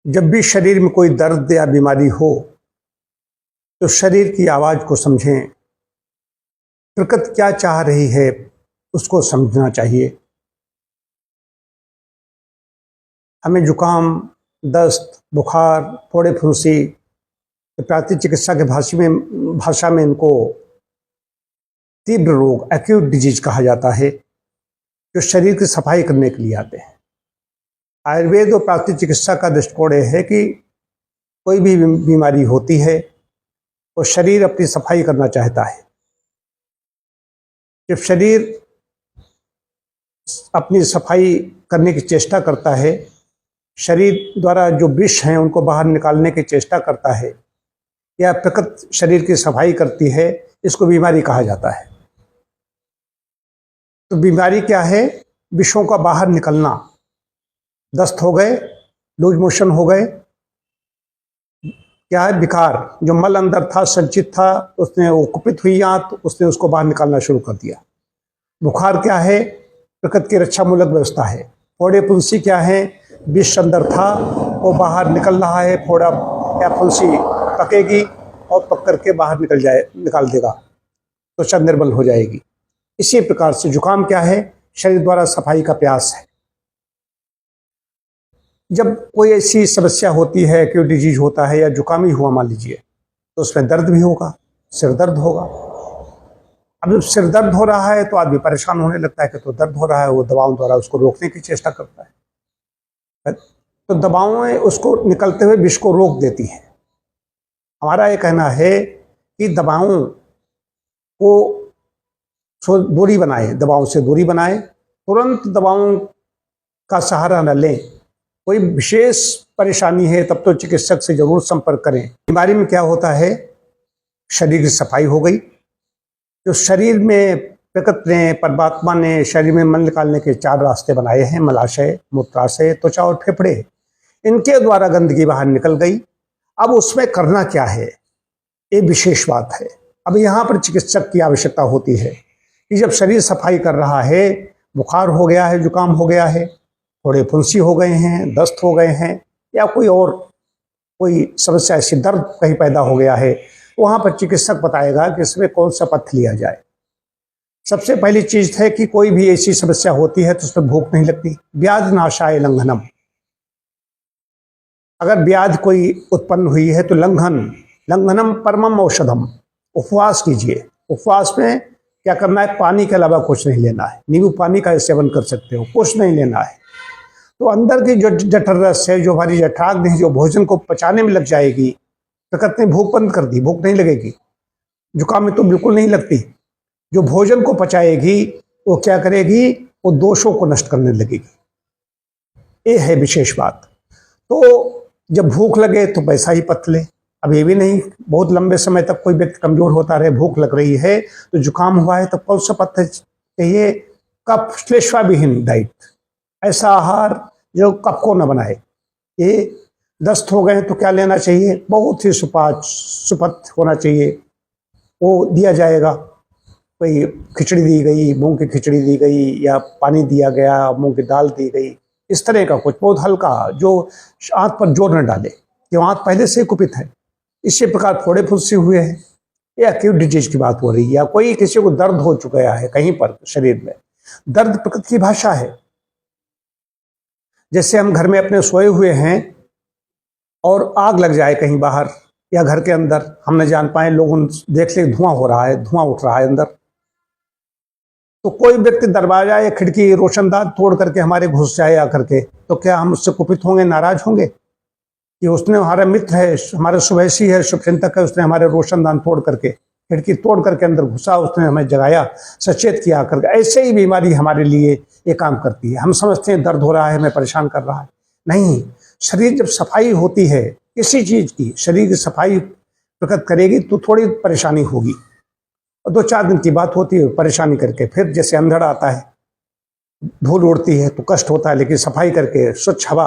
जब भी शरीर में कोई दर्द या बीमारी हो तो शरीर की आवाज़ को समझें। प्रकृति क्या चाह रही है उसको समझना चाहिए। हमें जुकाम, दस्त, बुखार, फोड़े फुंसी, प्राकृतिक चिकित्सा के भाषा में इनको तीव्र रोग, एक्यूट डिजीज कहा जाता है, जो शरीर की सफाई करने के लिए आते हैं। आयुर्वेद और प्राकृतिक चिकित्सा का दृष्टिकोण है कि कोई भी बीमारी होती है तो शरीर अपनी सफाई करना चाहता है। जब शरीर अपनी सफाई करने की चेष्टा करता है, शरीर द्वारा जो विष हैं उनको बाहर निकालने की चेष्टा करता है, या प्रकृति शरीर की सफाई करती है, इसको बीमारी कहा जाता है। तो बीमारी क्या है? विषों का बाहर निकलना। दस्त हो गए, लूज मोशन हो गए, क्या है? विकार। जो मल अंदर था, संचित था, उसने वो कुपित हुई आंत, उसने उसको बाहर निकालना शुरू कर दिया। बुखार क्या है? प्रकृति की रक्षा मूलक व्यवस्था है। फोड़े फुंसी क्या है? विष अंदर था, वो बाहर निकल रहा है। फोड़ा या फुंसी पकेगी और पक करके बाहर निकाल देगा, त्वचा निर्बल हो जाएगी। इसी प्रकार से जुकाम क्या है? शरीर द्वारा सफाई का प्रयास है। जब कोई ऐसी समस्या होती है, एक्यूट डिजीज होता है या जुकाम ही हुआ मान लीजिए, तो उसमें दर्द भी होगा, सिर दर्द होगा। अब जब सिर दर्द हो रहा है तो आदमी परेशान होने लगता है कि तो दर्द हो रहा है, वो दवाओं द्वारा उसको रोकने की चेष्टा करता है। तो दवाओं उसको निकलते हुए विष को रोक देती हैं। हमारा ये कहना है कि दवाओं को दूरी बनाए, दवाओं से दूरी बनाए, तुरंत दवाओं का सहारा न लें। कोई विशेष परेशानी है तब तो चिकित्सक से जरूर संपर्क करें। बीमारी में क्या होता है? शरीर की सफाई हो गई। जो शरीर में प्रकृति ने, परमात्मा ने शरीर में मल निकालने के 4 रास्ते बनाए हैं, मलाशय, मूत्राशय, त्वचा और फेफड़े, इनके द्वारा गंदगी बाहर निकल गई। अब उसमें करना क्या है, ये विशेष बात है। अब यहाँ पर चिकित्सक की आवश्यकता होती है कि जब शरीर सफाई कर रहा है, बुखार हो गया है, जुकाम हो गया है, थोड़े फुंसी हो गए हैं, दस्त हो गए हैं, या कोई समस्या ऐसी, दर्द कहीं पैदा हो गया है, वहाँ पर चिकित्सक बताएगा कि इसमें कौन सा पथ्य लिया जाए। सबसे पहली चीज है कि कोई भी ऐसी समस्या होती है तो उसमें भूख नहीं लगती। व्याध नाशाय लंघनम। अगर व्याध कोई उत्पन्न हुई है तो लंघनम परमम औषधम। उपवास कीजिए। उपवास में क्या करना है? पानी के अलावा कुछ नहीं लेना है। नींबू पानी का सेवन कर सकते हो, कुछ नहीं लेना है। तो अंदर की जो जठर रस है, जो हमारी जठराग्नि है, जो भोजन को पचाने में लग जाएगी, प्रकृति ने भूख बंद कर दी, भूख नहीं लगेगी। जुकाम में तो बिल्कुल नहीं लगती। जो भोजन को पचाएगी वो क्या करेगी? वो दोषों को नष्ट करने लगेगी। ये है विशेष बात। तो जब भूख लगे तो वैसा ही पथ ले। अब ये भी नहीं बहुत लंबे समय तक कोई व्यक्ति कमजोर होता रहे, भूख लग रही है, तो जुकाम हुआ है, तो कौन सा पथ्य चाहिए? कफ श्लेष्माविहीन डाइट, ऐसा आहार जो कफ को न बनाए। ये दस्त हो गए तो क्या लेना चाहिए? बहुत ही सुपथ होना चाहिए, वो दिया जाएगा। कोई खिचड़ी दी गई, मूंग की खिचड़ी दी गई, या पानी दिया गया, मूंग की दाल दी गई, इस तरह का कुछ बहुत हल्का, जो आंत पर जोर न डाले, जो आंत पहले से कुपित है। इसी प्रकार फोड़े फुंसी हुए हैं, या एक्यूट डिजीज की बात हो रही है, या कोई किसी को दर्द हो चुका है कहीं पर शरीर में। दर्द प्रकृति की भाषा है। जैसे हम घर में अपने सोए हुए हैं और आग लग जाए कहीं बाहर या घर के अंदर, हम न जान पाए, लोग देख ले धुआं हो रहा है, धुआं उठ रहा है अंदर, तो कोई व्यक्ति दरवाजा या खिड़की, रोशनदान तोड़ करके हमारे घुस जाए आकर के, तो क्या हम उससे कुपित होंगे, नाराज होंगे कि उसने, हमारा मित्र है, हमारा शुभैषी है, शुभचिंतक है, उसने हमारे रोशनदान तोड़ करके, खिड़की तोड़ करके अंदर घुसा, उसने हमें जगाया, सचेत किया करके। ऐसे ही बीमारी हमारे लिए ये काम करती है। हम समझते हैं दर्द हो रहा है, हमें परेशान कर रहा है। नहीं, शरीर जब सफाई होती है किसी चीज की, शरीर की सफाई प्रकट करेगी तो थोड़ी परेशानी होगी, और 2-4 दिन की बात होती है परेशानी करके, फिर जैसे अंधड़ आता है, धूल उड़ती है तो कष्ट होता है, लेकिन सफाई करके स्वच्छ हवा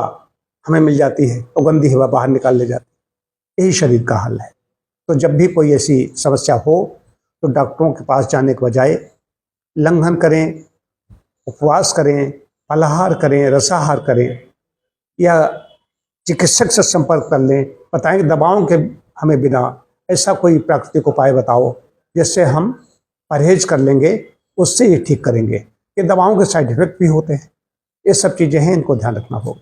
हमें मिल जाती है तो गंदी हवा बाहर निकाल ले जाती है। यही शरीर का हाल है। तो जब भी कोई ऐसी समस्या हो तो डॉक्टरों के पास जाने के बजाय लंघन करें, उपवास करें, फलाहार करें, रसाहार करें, या चिकित्सक से संपर्क कर लें, बताएं कि दवाओं के हमें बिना ऐसा कोई प्राकृतिक उपाय बताओ जिससे हम परहेज कर लेंगे, उससे ये ठीक करेंगे। ये दवाओं के साइड इफेक्ट भी होते हैं। ये सब चीज़ें हैं, इनको ध्यान रखना होगा।